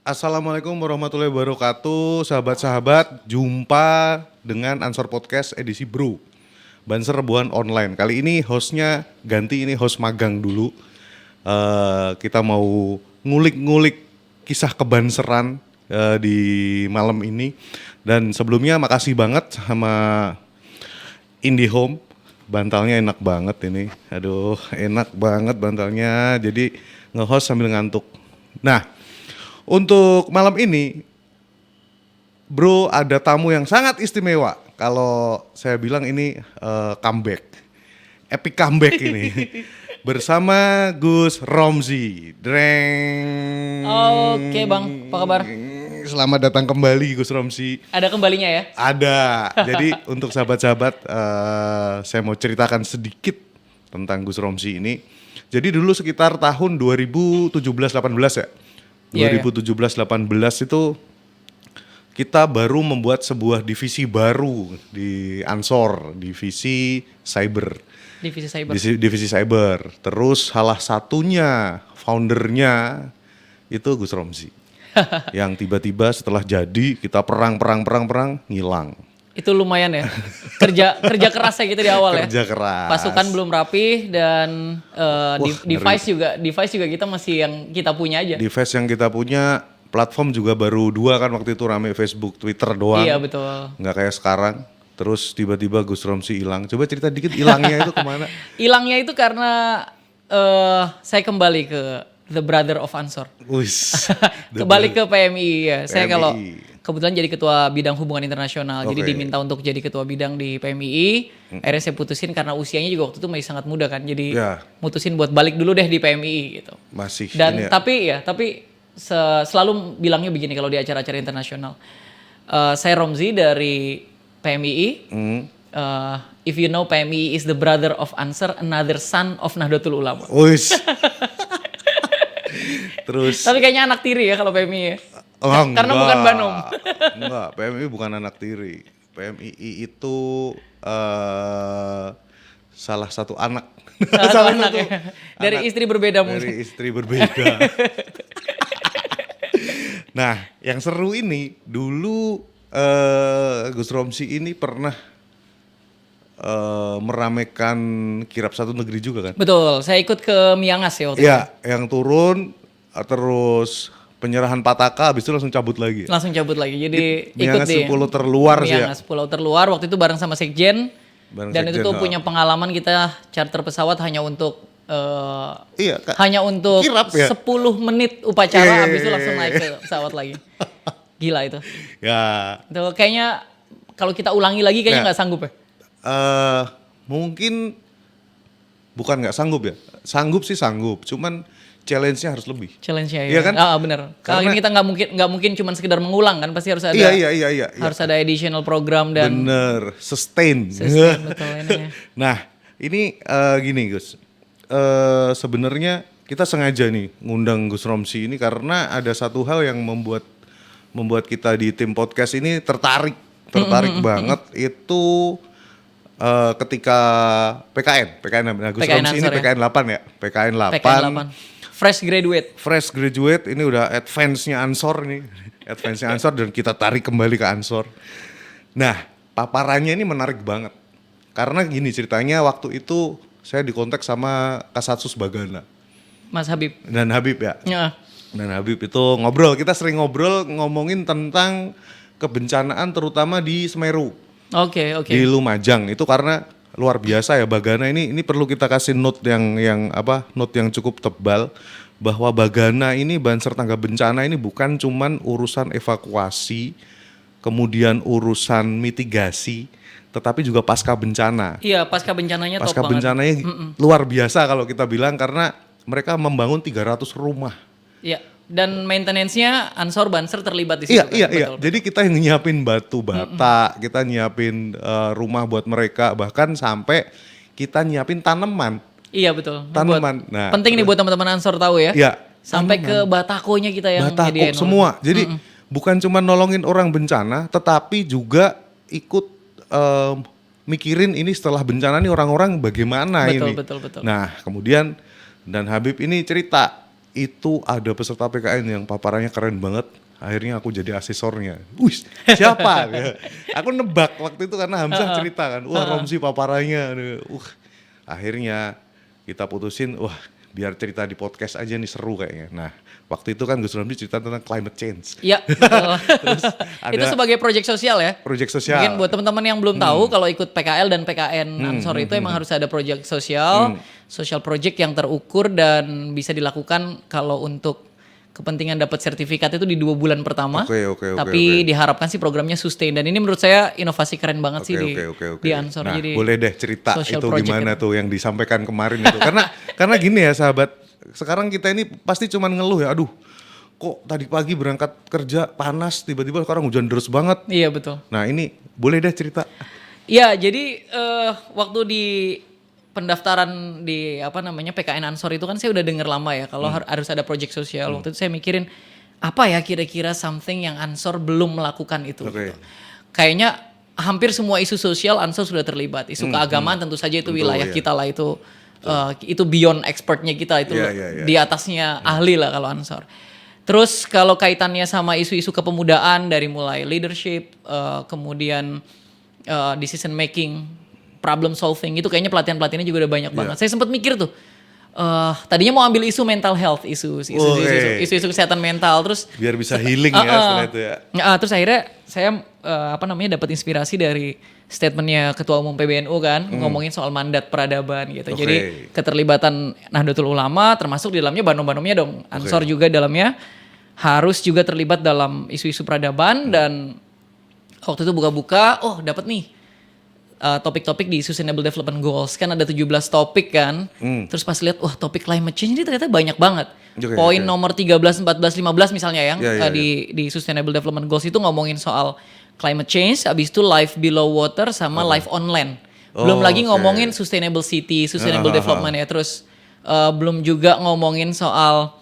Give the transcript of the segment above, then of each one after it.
Assalamualaikum warahmatullahi wabarakatuh, sahabat-sahabat. Jumpa dengan Ansor Podcast edisi Bro, Banser Rebuhan Online. Kali ini hostnya ganti, ini host magang dulu. Kita mau ngulik-ngulik kisah kebanseran di malam ini. Dan sebelumnya makasih banget sama IndiHome. Bantalnya enak banget ini. Aduh, enak banget bantalnya. Jadi nge-host sambil ngantuk. Nah, untuk malam ini, Bro, ada tamu yang sangat istimewa. Kalau saya bilang ini comeback, epic comeback ini. Bersama Gus Romzi. Dreng. Oke Bang, apa kabar? Selamat datang kembali Gus Romzi. Ada kembalinya ya? Ada. Jadi untuk sahabat-sahabat, saya mau ceritakan sedikit tentang Gus Romzi ini. Jadi dulu sekitar tahun 2017-18 ya. 2017-18 itu kita baru membuat sebuah divisi baru di Ansor, divisi cyber. Divisi cyber. Terus salah satunya foundernya itu Gus Romzi. Yang tiba-tiba setelah jadi kita perang ngilang. Itu lumayan ya. Kerja keras ya gitu di awal ya. Kerja keras. Pasukan belum rapi dan device juga kita masih yang kita punya aja. Device yang kita punya, platform juga baru 2 kan waktu itu rame, Facebook, Twitter doang. Iya betul. Nggak kayak sekarang. Terus tiba-tiba Gus Romzi hilang. Coba cerita dikit hilangnya itu kemana? Hilangnya itu karena saya kembali ke The Brother of Ansor. Kembali ke PMI ya. Saya kalau kebetulan jadi ketua bidang hubungan internasional. Jadi diminta untuk jadi ketua bidang di PMI. Akhirnya saya putusin karena usianya juga waktu itu masih sangat muda kan. Jadi mutusin buat balik dulu deh di PMI gitu. Masih. Dan tapi selalu bilangnya begini kalau di acara-acara internasional. Saya Romzi dari PMI. If you know PMI is the brother of Ansor, another son of Nahdlatul Ulama. Terus. Tapi kayaknya anak tiri ya kalau PMI ya. Karena bukan Banom. Enggak, PMI bukan anak tiri. PMI itu salah satu anak. Salah satu ya. Dari istri berbeda mungkin. Dari istri berbeda. Nah, yang seru ini dulu Gus Romzi ini pernah meramaikan Kirab Satu Negeri juga kan? Betul, saya ikut ke Miangas ya waktu itu. Iya, yang turun terus penyerahan Pataka, habis itu langsung cabut lagi. Jadi ikut Miangas di Pulau Terluar sih ya. Miangas Pulau Terluar waktu itu bareng sama Sekjen. Itu tuh punya pengalaman kita charter pesawat hanya untuk kirap ya? 10 menit upacara, habis itu langsung naik ke pesawat lagi. Gila itu. Ya. Itu kayaknya kalau kita ulangi lagi kayaknya nggak sanggup ya. Mungkin bukan nggak sanggup ya. Sanggup sih sanggup, cuman challenge-nya harus lebih. Challenge-nya iya ya. Kan? Benar. Kalau ini kita nggak mungkin cuma sekedar mengulang kan, pasti harus ada. Iya. Harus ada additional program dan. Bener, sustain betul ini. Nah, ini gini Gus. Sebenarnya kita sengaja nih ngundang Gus Romzi ini karena ada satu hal yang membuat kita di tim podcast ini tertarik banget itu ketika PKN Gus Romzi ini PKN 8 ya. PKN 8. Fresh graduate ini udah advance-nya Ansor nih. Advance-nya Ansor dan kita tarik kembali ke Ansor. Nah, paparannya ini menarik banget. Karena gini ceritanya, waktu itu saya dikontak sama Kasatsus Bagana. Mas Habib. Dan Habib ya. Dan Habib itu kita sering ngobrol ngomongin tentang kebencanaan terutama di Semeru. Oke. Di Lumajang itu karena luar biasa ya Bagana ini perlu kita kasih note yang cukup tebal bahwa Bagana ini Banser Tangga Bencana ini bukan cuman urusan evakuasi, kemudian urusan mitigasi, tetapi juga pasca bencana. Iya, pasca bencananya top banget. Pasca bencananya luar biasa kalau kita bilang karena mereka membangun 300 rumah. Iya. Dan maintenance-nya Ansor Banser terlibat di situ. Iya. Betul. Jadi kita yang nyiapin batu bata, kita nyiapin rumah buat mereka, bahkan sampai kita nyiapin tanaman. Iya betul. Tanaman. Nah, penting nih buat teman-teman Ansor tahu ya. Iya. Sampai ke batakonya kita yang nyediain semua. Jadi bukan cuma nolongin orang bencana, tetapi juga ikut mikirin ini setelah bencana nih orang-orang bagaimana ini. Betul. Nah kemudian dan Habib ini cerita itu ada peserta PKN yang paparannya keren banget. Akhirnya aku jadi asesornya. Wih, siapa? Ya. Aku nebak waktu itu karena Hamzah cerita kan, wah Romsi paparannya. Akhirnya kita putusin, wah biar cerita di podcast aja nih seru kayaknya. Nah, waktu itu kan Gus Romsi cerita tentang climate change. Iya, betul. Terus ada Itu sebagai proyek sosial ya. proyek sosial. Mungkin buat teman-teman yang belum tahu kalau ikut PKL dan PKN Ansor itu emang harus ada proyek sosial, social project yang terukur dan bisa dilakukan kalau untuk kepentingan dapat sertifikat itu di 2 bulan pertama. Oke. Tapi diharapkan sih programnya sustain dan ini menurut saya inovasi keren banget sih di Ansor. Nah, jadi boleh deh cerita social itu project gimana itu. tuh yang disampaikan kemarin itu. Karena gini ya sahabat, sekarang kita ini pasti cuman ngeluh ya, aduh kok tadi pagi berangkat kerja panas, tiba-tiba sekarang hujan deras banget. Iya betul. Nah ini boleh deh cerita. Iya, jadi waktu di pendaftaran di PKN Ansor itu kan saya udah denger lama ya kalau harus ada project sosial. Waktu itu saya mikirin apa ya kira-kira something yang Ansor belum melakukan itu. Oke. Gitu. Kayaknya hampir semua isu sosial Ansor sudah terlibat. Isu keagamaan tentu saja itu wilayah kita lah, itu beyond expertnya kita, itu di atasnya ahli lah kalau Ansor. Terus kalau kaitannya sama isu-isu kepemudaan dari mulai leadership, kemudian decision making, problem solving, itu kayaknya pelatihan-pelatihannya juga udah banyak banget. Saya sempat mikir tuh, tadinya mau ambil isu mental health, isu kesehatan mental, terus biar bisa healing ya setelah itu ya. Terus akhirnya saya dapat inspirasi dari statementnya Ketua Umum PBNU kan, ngomongin soal mandat peradaban gitu. Jadi keterlibatan Nahdlatul Ulama termasuk di dalamnya banom-banomnya dong. Ansor juga dalamnya harus juga terlibat dalam isu-isu peradaban dan waktu itu buka-buka, dapat nih topik-topik di Sustainable Development Goals, kan ada 17 topik kan. Terus pas lihat topik climate change ini ternyata banyak banget. Poin nomor 13, 14, 15 misalnya yang di Sustainable Development Goals itu ngomongin soal climate change, habis itu life below water sama life on land. Belum lagi ngomongin sustainable city, sustainable development ya. Terus belum juga ngomongin soal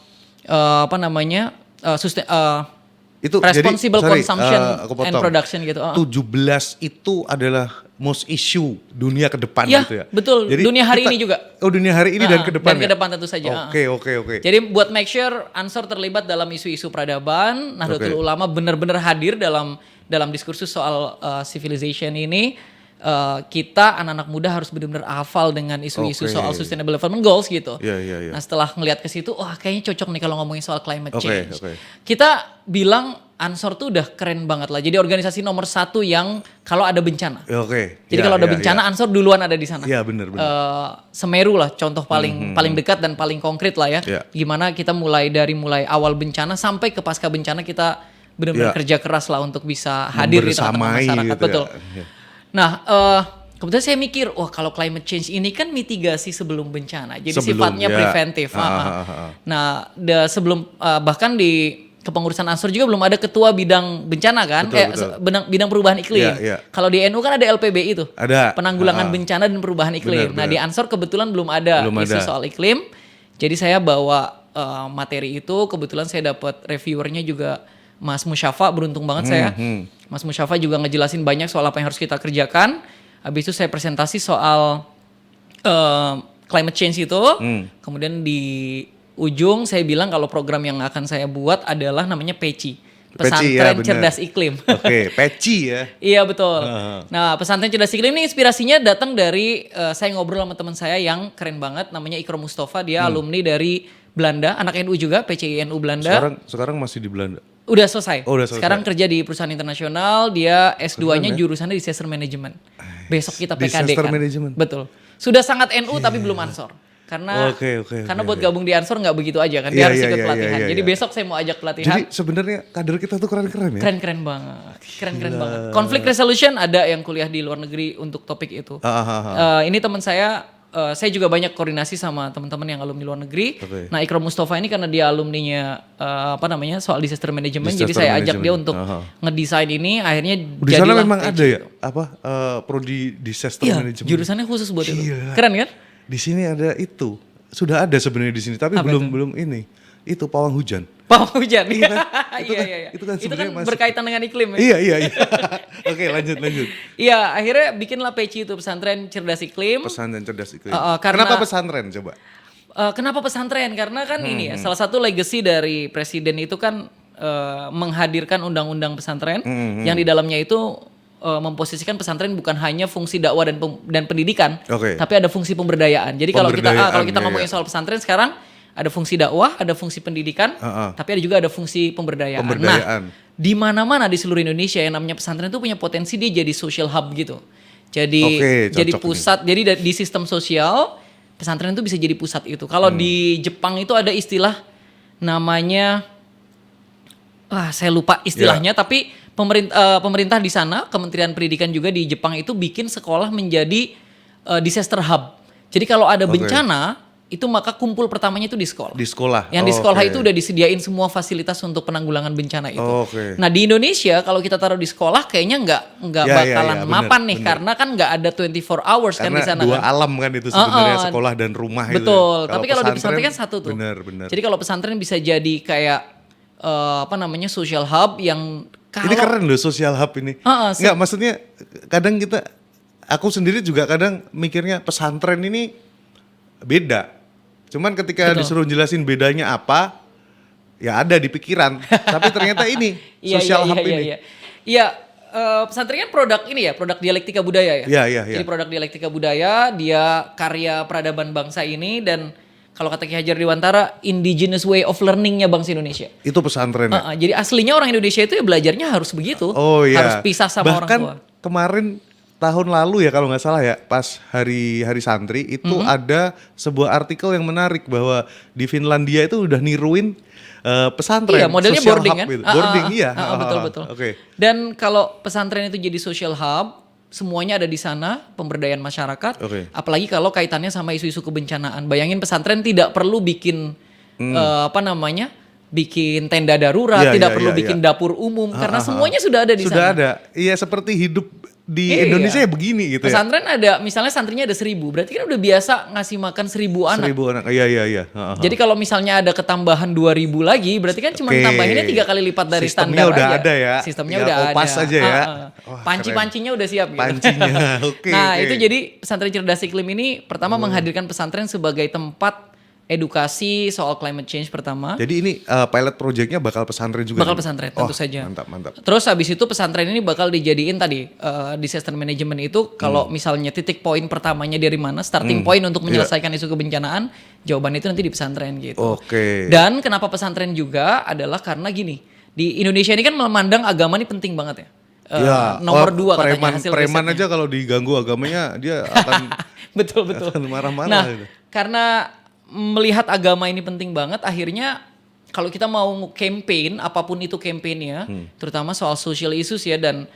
Itu responsible jadi, consumption and production gitu. 17 itu adalah most issue dunia ke depan ya, gitu ya. Betul. Jadi dunia hari ini juga. Oh, dunia hari ini dan ke depan. Dan ke depan tentu saja. Oke. Jadi buat make sure Ansor terlibat dalam isu-isu peradaban, Nahdlatul Ulama benar-benar hadir dalam diskursus soal civilization ini. Kita anak-anak muda harus benar-benar hafal dengan isu-isu soal Sustainable Development Goals gitu. Iya. Nah setelah ngelihat ke situ, kayaknya cocok nih kalau ngomongin soal climate change. Kita bilang Ansor tuh udah keren banget lah. Jadi organisasi nomor 1 yang kalau ada bencana. Jadi kalau ada bencana Ansor duluan ada di sana. Iya benar. Semeru lah contoh paling dekat dan paling konkret lah ya. Gimana kita mulai awal bencana sampai ke pasca bencana kita benar-benar kerja keras lah untuk bisa hadir di tengah-tengah masyarakat. Gitu betul. Ya. Nah, kebetulan saya mikir, kalau climate change ini kan mitigasi sebelum bencana, jadi sifatnya preventif. Nah, sebelum bahkan di kepengurusan Ansor juga belum ada ketua bidang bencana kan, betul. Bidang perubahan iklim. Kalau di NU kan ada LPB itu, ada penanggulangan bencana dan perubahan iklim. Nah, di Ansor kebetulan belum ada isu soal iklim, jadi saya bawa materi itu. Kebetulan saya dapat reviewernya juga Mas Musyafa, beruntung banget saya. Mas Musyafa juga ngejelasin banyak soal apa yang harus kita kerjakan. Habis itu saya presentasi soal climate change itu. Kemudian di ujung saya bilang kalau program yang akan saya buat adalah namanya PECI. Pesantren Cerdas Iklim. PECI ya. Iya betul. Nah, Pesantren Cerdas Iklim ini inspirasinya datang dari saya ngobrol sama teman saya yang keren banget, namanya Ikram Mustafa. Dia alumni dari Belanda, anak NU juga, PCI NU Belanda. Sekarang masih di Belanda. Udah selesai. Sekarang kerja di perusahaan internasional. Dia S2-nya jurusannya Disaster Management. Besok kita PKD kan. Management. Betul. Sudah sangat NU tapi belum Ansor. Karena buat gabung di Ansor nggak begitu aja kan. Dia harus ikut pelatihan. Jadi besok saya mau ajak pelatihan. Jadi sebenarnya kader kita tuh keren-keren ya. Keren-keren banget. Keren-keren banget. Conflict resolution ada yang kuliah di luar negeri untuk topik itu. Ini teman saya juga banyak koordinasi sama teman-teman yang alumni luar negeri. Nah, Ikram Mustafa ini karena dia alumninya soal disaster management, jadi saya ajak dia untuk ngedesain ini. Akhirnya di sana memang ada ya prodi disaster management. Jurusannya khusus buat itu. Keren kan? Di sini ada itu. Sudah ada sebenarnya di sini, tapi belum ini. Itu pawang hujan. Pawang hujan. Iya. Itu kan berkaitan dengan iklim ya. Iya. Oke, lanjut. Iya, akhirnya bikinlah PECI itu, Pesantren Cerdas Iklim. Pesantren Cerdas Iklim. Kenapa pesantren coba? Kenapa pesantren? Karena kan ini ya, salah satu legacy dari presiden itu kan menghadirkan undang-undang pesantren yang di dalamnya itu memposisikan pesantren bukan hanya fungsi dakwah dan pendidikan, tapi ada fungsi pemberdayaan. Jadi kalau kita ngomongin soal pesantren sekarang ada fungsi dakwah, ada fungsi pendidikan, tapi ada juga ada fungsi pemberdayaan. Nah, di mana-mana di seluruh Indonesia yang namanya pesantren itu punya potensi dia jadi social hub gitu. Jadi pusat. Jadi di sistem sosial pesantren itu bisa jadi pusat itu. Kalau di Jepang itu ada istilah namanya, saya lupa istilahnya, tapi pemerintah di sana, Kementerian Pendidikan juga di Jepang itu bikin sekolah menjadi disaster hub. Jadi kalau ada bencana, itu maka kumpul pertamanya itu di sekolah. Di sekolah. Yang di sekolah itu udah disediain semua fasilitas untuk penanggulangan bencana itu. Nah di Indonesia kalau kita taruh di sekolah kayaknya nggak bakalan mapan nih, karena kan nggak ada 24 hours kan di sana. Karena dua alam kan itu sebenarnya, sekolah dan rumah itu. Betul. Tapi kalau di pesantren kan satu tuh. Benar. Jadi kalau pesantren bisa jadi kayak social hub yang ini keren loh social hub ini. Nggak, maksudnya kadang aku sendiri juga kadang mikirnya pesantren ini beda. Cuman ketika disuruh jelasin bedanya apa, ya ada di pikiran. Tapi ternyata ini social hub ini. Iya, pesantren kan produk ini ya, produk dialektika budaya ya. Iya. Jadi produk dialektika budaya, dia karya peradaban bangsa ini, dan kalau kata Ki Hajar Dewantara, indigenous way of learningnya bangsa Indonesia. Itu pesantren ya? Jadi aslinya orang Indonesia itu ya belajarnya harus begitu. Harus pisah sama orang tua. Bahkan kemarin tahun lalu ya kalau nggak salah ya, pas hari santri itu ada sebuah artikel yang menarik bahwa di Finlandia itu udah niruin pesantren. Iya, modelnya boarding kan? Gitu. Boarding, iya. Betul. Dan kalau pesantren itu jadi social hub, semuanya ada di sana, pemberdayaan masyarakat. Apalagi kalau kaitannya sama isu-isu kebencanaan. Bayangin pesantren tidak perlu bikin bikin tenda darurat, tidak perlu bikin dapur umum, karena semuanya sudah ada di sana. Sudah ada. Iya, seperti hidup di Indonesia ya begini gitu. Pesantren ada, misalnya santrinya ada 1.000, berarti kan udah biasa ngasih makan 1.000 anak. 1.000 anak, iya. Jadi kalau misalnya ada ketambahan 2.000 lagi, berarti kan cuma tambahinnya 3 kali lipat dari sistemnya standar udah aja. Ada ya. Sistemnya ya, udah ada. Pas aja ya. Panci-pancinya udah siap gitu. Pancinya, Itu jadi pesantren cerdas iklim ini pertama menghadirkan pesantren sebagai tempat edukasi soal climate change pertama. Jadi ini pilot projectnya bakal pesantren juga? Bakal pesantren, tentu saja. Mantap. Terus habis itu pesantren ini bakal dijadiin tadi disaster management itu kalau misalnya titik poin pertamanya dari mana, starting point untuk menyelesaikan isu kebencanaan, jawabannya itu nanti di pesantren gitu. Dan kenapa pesantren juga adalah karena gini, di Indonesia ini kan memandang agama ini penting banget ya. Nomor 2 katanya hasil preman risetnya. Aja kalau diganggu agamanya dia akan betul. Akan marah-marah. Nah, gitu. karena melihat agama ini penting banget, akhirnya kalau kita mau campaign, apapun itu campaignnya, terutama soal social issues ya, dan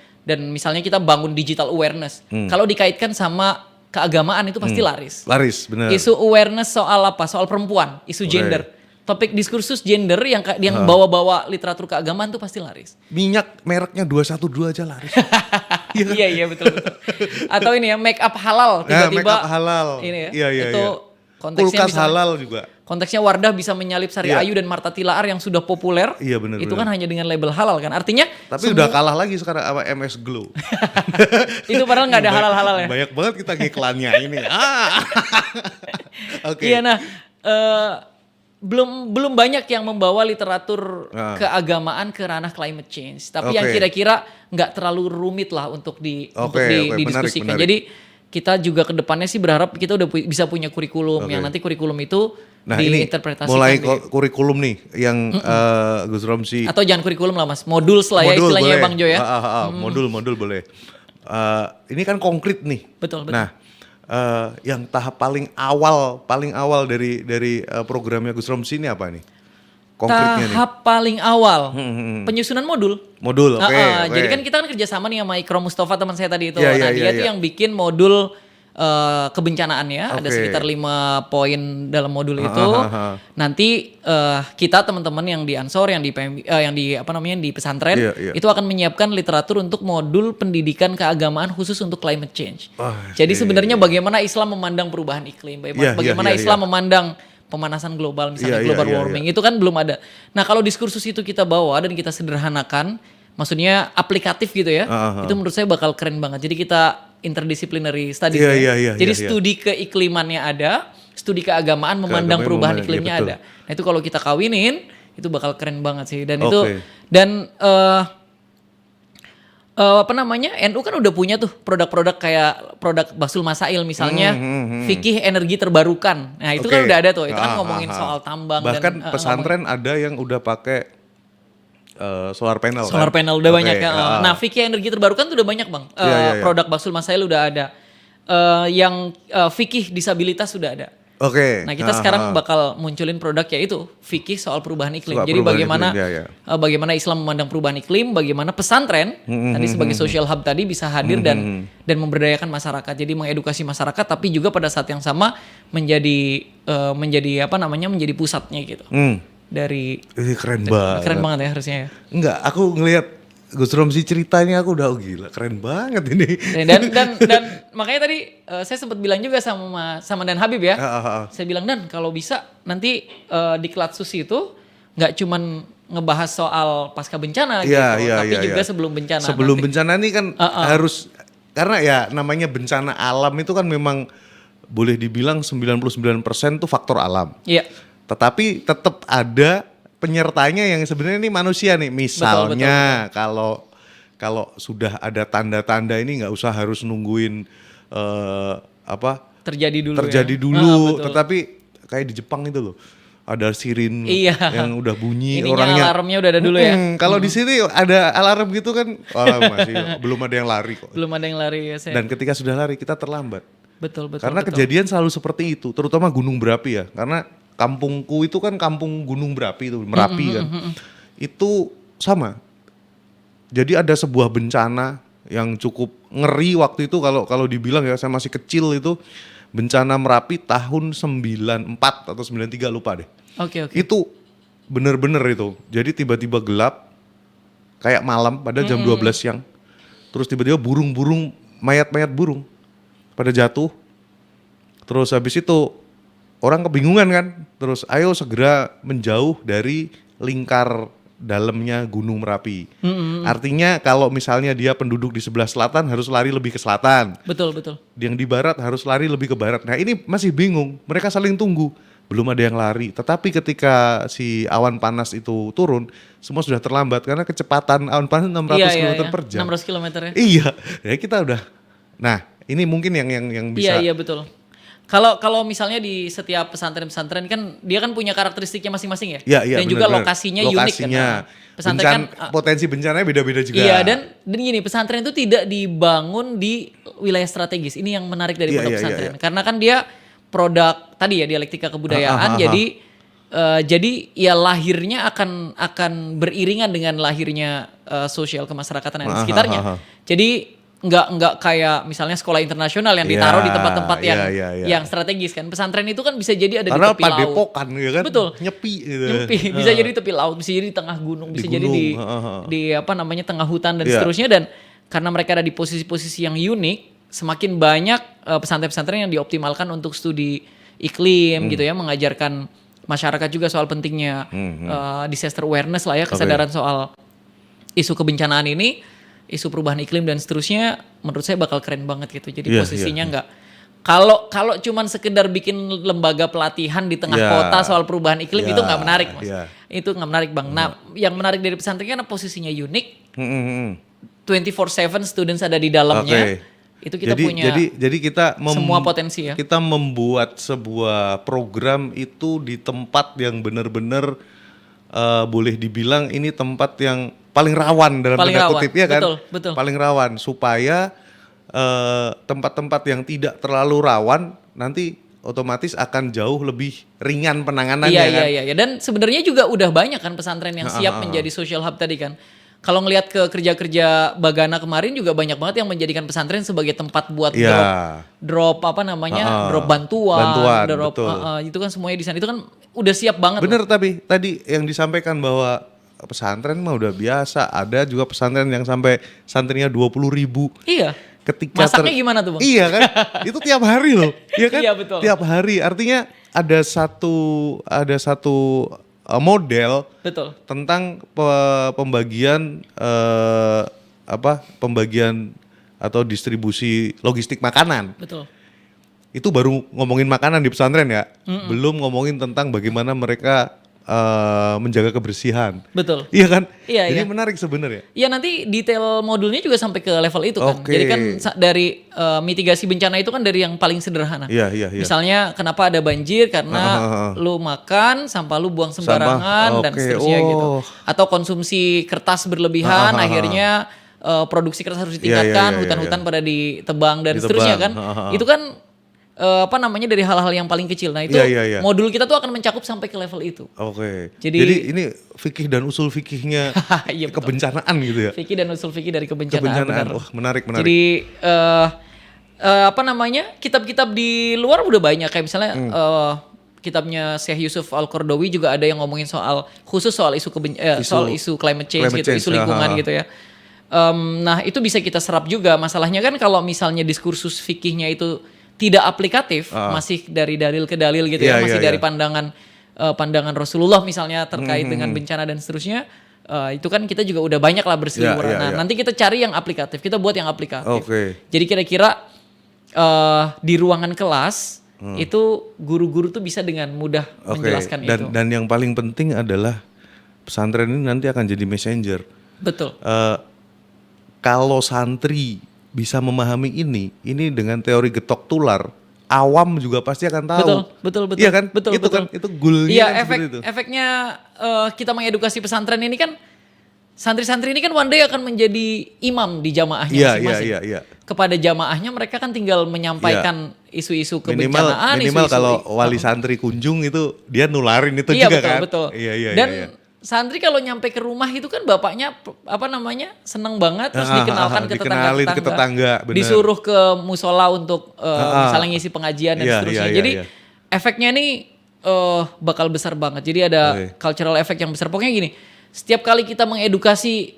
misalnya kita bangun digital awareness, kalau dikaitkan sama keagamaan itu pasti laris. Laris, benar. Isu awareness soal apa? Soal perempuan, isu gender. Topik diskursus gender yang bawa-bawa literatur keagamaan tuh pasti laris. Minyak mereknya 212 aja laris. Iya, betul. Atau ini ya, make up halal, tiba-tiba. Make up halal. Ini ya, itu konteksnya kulkas halal juga. Konteksnya Wardah bisa menyalip Sari Ayu dan Marta Tilaar yang sudah populer. Iya, benar. Itu kan hanya dengan label halal kan. Artinya tapi udah kalah lagi sekarang sama MS Glow. Itu padahal nggak ada halal-halal ya. Banyak banget kita ngiklannya ini. Iya, nah belum banyak yang membawa literatur keagamaan ke ranah climate change. Tapi yang kira-kira nggak terlalu rumit lah untuk didiskusikan. Menarik. Jadi kita juga ke depannya sih berharap kita udah bisa punya kurikulum yang nanti kurikulum itu diinterpretasikan. Mulai kurikulum nih yang Gus Romsi. Atau jangan kurikulum lah Mas, modul lah ya istilahnya boleh. Bang Jo ya. Modul boleh. Ini kan konkret nih. Betul. Nah, yang tahap paling awal dari programnya Gus Romsi ini apa nih? Konkretnya tahap paling awal penyusunan modul. Jadi kan kita kerjasama nih sama Ikro Mustafa teman saya tadi itu. Dia tuh yang bikin modul kebencanaannya. Ada sekitar 5 poin dalam modul itu. Nanti kita teman-teman yang di Ansor, yang di di pesantren itu akan menyiapkan literatur untuk modul pendidikan keagamaan khusus untuk climate change. Jadi sebenarnya bagaimana Islam memandang perubahan iklim, bagaimana Islam memandang pemanasan global, misalnya global warming, itu kan belum ada. Nah kalau diskursus itu kita bawa dan kita sederhanakan, maksudnya aplikatif gitu ya, itu menurut saya bakal keren banget. Jadi kita interdisciplinary studies Jadi studi keiklimannya ada, studi keagamaan memandang perubahan iklimnya betul. ada. Nah itu kalau kita kawinin itu bakal keren banget sih. Dan Oke. NU kan udah punya tuh produk-produk kayak produk Basul Masail misalnya, fikih energi terbarukan. Nah itu kan udah ada tuh, itu kan ngomongin soal tambang. Bahkan dan pesantren ada yang udah pakai solar panel. solar kan? panel udah Oke, banyak ya. Nah fikih energi terbarukan tuh udah banyak bang. Iya. Produk Basul Masail udah ada. Yang fikih disabilitas sudah ada. Oke. Nah kita sekarang bakal munculin produk yaitu fikih soal perubahan iklim. Soal Jadi perubahan bagaimana iklim, bagaimana Islam memandang perubahan iklim, bagaimana pesantren tadi sebagai social hub tadi bisa hadir dan memberdayakan masyarakat. Jadi mengedukasi masyarakat, tapi juga pada saat yang sama menjadi menjadi pusatnya gitu. Dari Keren banget. keren banget ya harusnya ya. Enggak, aku ngelihat Gus Romsi ceritanya aku udah gila, keren banget ini. Dan makanya tadi saya sempat bilang juga sama Dan Habib ya. Saya bilang Dan kalau bisa nanti di Klatsus itu nggak cuman ngebahas soal pasca bencana gitu, tapi juga sebelum bencana. Sebelum bencana ini kan harus, karena ya namanya bencana alam itu kan memang boleh dibilang 99% tuh faktor alam. Iya. Tetapi tetap ada penyertanya yang sebenarnya ini manusia nih. Misalnya betul. Kalau sudah ada tanda-tanda ini nggak usah harus nungguin terjadi dulu. Tetapi kayak di Jepang itu loh, ada sirin yang udah bunyi. Orangnya alarmnya udah ada dulu ya. Kalau di sini ada alarm gitu kan, masih belum ada yang lari kok. Belum ada yang lari ya. Dan ketika sudah lari kita terlambat. Betul. Karena kejadian selalu seperti itu, terutama gunung berapi ya. Karena kampungku itu kan kampung gunung berapi itu, Merapi kan. Itu sama. Jadi ada sebuah bencana yang cukup ngeri waktu itu, kalau dibilang ya, saya masih kecil itu, bencana Merapi tahun 94 atau 93 lupa deh. Oke. Itu bener-bener itu. Jadi tiba-tiba gelap kayak malam pada jam 12 siang. Terus tiba-tiba burung-burung, mayat-mayat burung pada jatuh. Terus habis itu orang kebingungan kan, terus ayo segera menjauh dari lingkar dalamnya Gunung Merapi. Artinya kalau misalnya dia penduduk di sebelah selatan harus lari lebih ke selatan. Betul. Yang di barat harus lari lebih ke barat. Nah ini masih bingung, mereka saling tunggu, belum ada yang lari. Tetapi ketika si awan panas itu turun, semua sudah terlambat karena kecepatan awan panas 600 km per jam. 600 km ya. Iya, ya kita udah. Nah ini mungkin yang bisa. Iya betul. Kalau misalnya di setiap pesantren kan dia kan punya karakteristiknya masing-masing ya. Iya, dan juga lokasinya unik kan. Pesantren kan potensi bencananya beda-beda juga. Iya, dan gini, pesantren itu tidak dibangun di wilayah strategis. Ini yang menarik dari pondok pesantren. Iya. Karena kan dia produk tadi ya dialektika kebudayaan. Jadi ya lahirnya akan beriringan dengan lahirnya sosial kemasyarakatan yang di sekitarnya. Jadi nggak kayak misalnya sekolah internasional yang ditaruh di tempat-tempat yang strategis kan. Pesantren itu kan bisa jadi ada karena di tepi laut. padepokan ya kan. Betul. Nyepi gitu. Bisa jadi tepi laut, bisa jadi di tengah gunung, bisa jadi di tengah hutan dan seterusnya. Dan karena mereka ada di posisi-posisi yang unik, semakin banyak pesantren-pesantren yang dioptimalkan untuk studi iklim gitu ya, mengajarkan masyarakat juga soal pentingnya disaster awareness lah ya, kesadaran soal isu kebencanaan ini, isu perubahan iklim dan seterusnya. Menurut saya bakal keren banget gitu. Jadi posisinya nggak kalau cuman sekedar bikin lembaga pelatihan di tengah kota soal perubahan iklim itu nggak menarik mas. Itu nggak menarik bang. Nah yang menarik dari pesantren karena posisinya unik. 24/7 students ada di dalamnya. Itu kita punya jadi kita semua potensi ya. Kita membuat sebuah program itu di tempat yang benar-benar boleh dibilang ini tempat yang paling rawan dalam tanda kutip ya kan. Betul. Paling rawan supaya tempat-tempat yang tidak terlalu rawan nanti otomatis akan jauh lebih ringan penanganannya kan. Iya. Dan sebenarnya juga udah banyak kan pesantren yang siap menjadi social hub tadi kan. Kalau ngelihat ke kerja-kerja Bagana kemarin juga banyak banget yang menjadikan pesantren sebagai tempat buat drop drop bantuan drop itu kan semuanya di sana. Itu kan udah siap banget. Bener tapi tadi yang disampaikan bahwa pesantren mah udah biasa. Ada juga pesantren yang sampai santrinya 20.000. Iya. Ketika masaknya gimana tuh bang? Iya kan, itu tiap hari loh, iya kan? Iya betul. Tiap hari, artinya ada satu model betul. Tentang pembagian pembagian atau distribusi logistik makanan. Betul. itu baru ngomongin makanan di pesantren ya. Belum ngomongin tentang bagaimana mereka menjaga kebersihan. Betul. Iya kan? Iya, Jadi iya. menarik sebenarnya. Ya nanti detail modulnya juga sampai ke level itu kan. Oke. Jadi kan dari mitigasi bencana itu kan dari yang paling sederhana. Iya. Misalnya kenapa ada banjir karena lu makan, sampah lu buang sembarangan dan oke. seterusnya gitu. Oh. Atau konsumsi kertas berlebihan akhirnya produksi kertas harus ditingkatkan, Iya. hutan-hutan pada ditebang dan Ditebang. seterusnya kan. Itu kan dari hal-hal yang paling kecil. Nah itu Iya. modul kita tuh akan mencakup sampai ke level itu. Oke. Jadi ini fikih dan usul fikihnya Iya, betul. kebencanaan gitu ya. Fikih dan usul fikih dari kebencanaan. Benar. Wah, menarik. Jadi kitab-kitab di luar udah banyak kayak misalnya kitabnya Syekh Yusuf Al-Qaradawi juga ada yang ngomongin khusus soal soal isu climate change gitu, isu lingkungan gitu ya. Nah itu bisa kita serap juga. Masalahnya kan kalau misalnya diskursus fikihnya itu tidak aplikatif, masih dari dalil ke dalil gitu ya, masih dari pandangan Rasulullah misalnya terkait dengan bencana dan seterusnya. Itu kan kita juga udah banyak lah berseliweran. Nanti kita cari yang aplikatif, kita buat yang aplikatif. Jadi kira-kira di ruangan kelas itu guru-guru tuh bisa dengan mudah menjelaskan itu. Dan yang paling penting adalah pesantren ini nanti akan jadi messenger. Betul. Kalau santri bisa memahami ini dengan teori getok tular, awam juga pasti akan tahu. Betul. Iya kan? Betul. Itu goalnya Iya, kan seperti itu. efeknya kita mengedukasi pesantren ini kan santri-santri ini kan one day akan menjadi imam di jamaahnya masing-masing. Iya. Kepada jamaahnya mereka kan tinggal menyampaikan isu-isu kebencanaan, minimal isu-isu kalau wali santri kunjung itu dia nularin itu iya, juga betul, kan. Betul. Iya. Dan santri kalau nyampe ke rumah itu kan bapaknya seneng banget terus dikenalkan ke tetangga, bener. disuruh ke musola untuk misalnya ngisi pengajian dan seterusnya. Jadi efeknya nih bakal besar banget. Jadi ada cultural effect yang besar. Pokoknya gini, setiap kali kita mengedukasi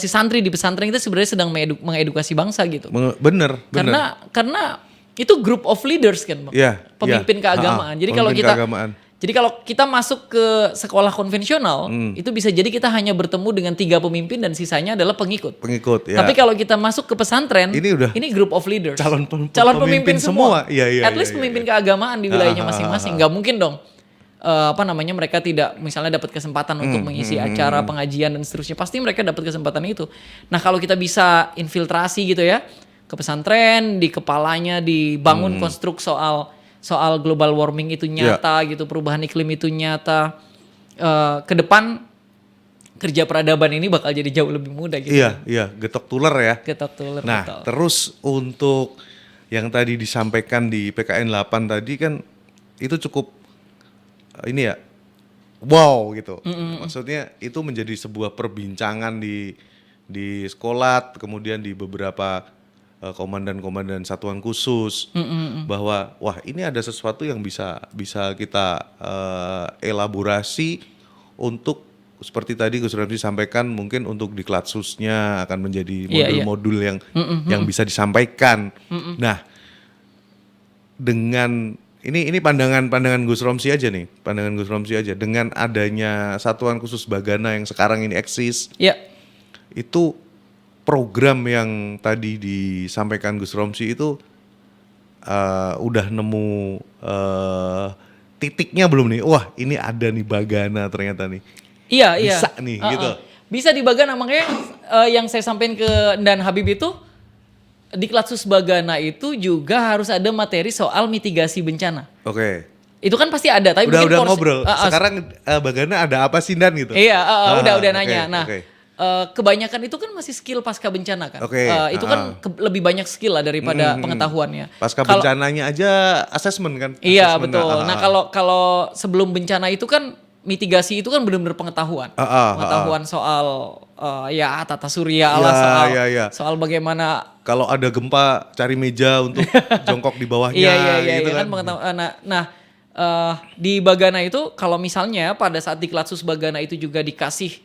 santri di pesantren itu sebenarnya sedang mengedukasi bangsa gitu. Bener. Karena itu group of leaders kan, Bang. Pemimpin keagamaan. Jadi kalau kita masuk ke sekolah konvensional, itu bisa jadi kita hanya bertemu dengan 3 pemimpin dan sisanya adalah pengikut. Ya. Tapi kalau kita masuk ke pesantren, ini group of leaders. Calon pemimpin semua. Iya. At least pemimpin keagamaan di wilayahnya masing-masing. Gak mungkin dong. Mereka tidak misalnya dapat kesempatan untuk mengisi acara pengajian dan seterusnya. Pasti mereka dapat kesempatan itu. Nah kalau kita bisa infiltrasi gitu ya ke pesantren, di kepalanya dibangun konstruk soal global warming itu nyata gitu, perubahan iklim itu nyata. Ke depan kerja peradaban ini bakal jadi jauh lebih mudah gitu. Iya, getok tular ya. Getok tular. Nah, betul. Terus untuk yang tadi disampaikan di PKN 8 tadi kan itu cukup ini ya. Wow gitu. Maksudnya itu menjadi sebuah perbincangan di sekolah, kemudian di beberapa komandan-komandan satuan khusus bahwa wah ini ada sesuatu yang bisa kita elaborasi untuk seperti tadi Gus Ramzi sampaikan mungkin untuk di Klatsusnya akan menjadi modul-modul yang bisa disampaikan. Nah, dengan ini pandangan Gus Romsi aja nih, dengan adanya satuan khusus Bagana yang sekarang ini eksis. Itu program yang tadi disampaikan Gus Romsi itu udah nemu titiknya belum nih? Wah, ini ada nih Bagana ternyata nih. Iya. Bisa nih gitu. Bisa di Bagana, makanya yang saya sampaikan ke Dan Habib itu di Klatsus Bagana itu juga harus ada materi soal mitigasi bencana. Oke. Itu kan pasti ada, tapi udah mungkin ngobrol. Sekarang Bagana ada apa sih Dan gitu? Iya, udah nanya. Nah, kebanyakan itu kan masih skill pasca bencana kan. Itu kan lebih banyak skill lah daripada pengetahuannya. Pasca bencananya aja assessment kan. Iya, betul. Nah, kalau sebelum bencana itu kan mitigasi itu kan benar-benar pengetahuan. Pengetahuan soal tata surya Allah, soal bagaimana kalau ada gempa cari meja untuk jongkok di bawahnya gitu kan. Di Bagana itu kalau misalnya pada saat di Klatsus Bagana itu juga dikasih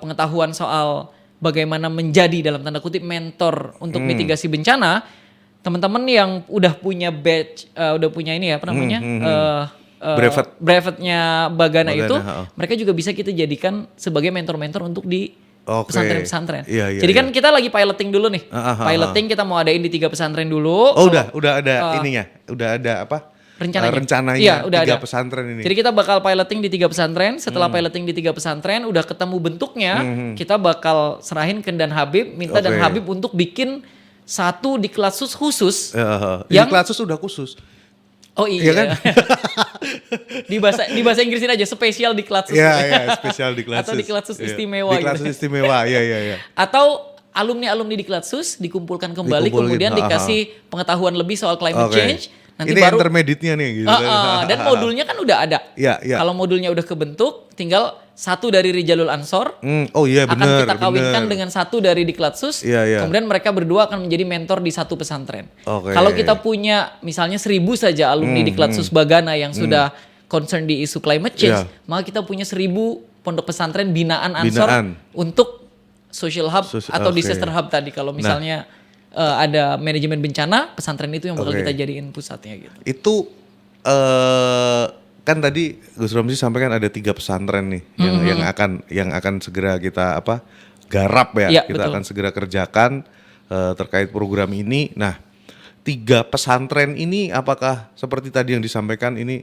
pengetahuan soal bagaimana menjadi dalam tanda kutip mentor untuk mitigasi bencana, teman-teman yang udah punya badge, udah punya ini ya apa namanya? brevetnya Bagana itu, mereka juga bisa kita jadikan sebagai mentor-mentor untuk di Oke. pesantren-pesantren. Iya, Jadi kan kita lagi piloting dulu nih. Piloting kita mau adain di 3 pesantren dulu. Oh udah ada ininya, udah ada apa? Rencananya Iya, udah 3 ada. pesantren ini. Jadi kita bakal piloting di 3 pesantren. Setelah piloting di 3 pesantren, udah ketemu bentuknya, kita bakal serahin ke Dan Habib, minta Dan Oke. Habib untuk bikin satu diklatsus khusus. Yang kelas sudah khusus. Oh iya, Iya kan? di bahasa Inggrisin aja, spesial diklatsus. Iya, spesial di kelas. Atau diklatsus istimewa Di kelas gitu. istimewa, iya. Atau alumni-alumni di Klatsus dikumpulkan kembali, Dikumpulin, kemudian dikasih pengetahuan lebih soal climate Oke. change. Nanti Ini baru intermediate-nya nih gitu. dan modulnya kan udah ada. Iya. Kalau modulnya udah kebentuk, tinggal satu dari Rijalul Ansor Oh iya akan benar. kita kawinkan dengan satu dari Diklatsus. Iya. Kemudian mereka berdua akan menjadi mentor di satu pesantren. Oke. Kalau kita punya misalnya 1.000 saja alumni Diklatsus Bagana yang sudah concern di isu climate change, Iya. maka kita punya 1.000 pondok pesantren binaan Ansor Binaan. untuk social hub atau oke. disaster hub tadi. Kalau misalnya ada manajemen bencana, pesantren itu yang bakal Oke. kita jadiin pusatnya gitu. Itu kan tadi Gus Romsi sampaikan ada 3 pesantren nih yang akan segera kita garap ya. Iya, Kita betul. akan segera kerjakan terkait program ini. Nah, 3 pesantren ini apakah seperti tadi yang disampaikan ini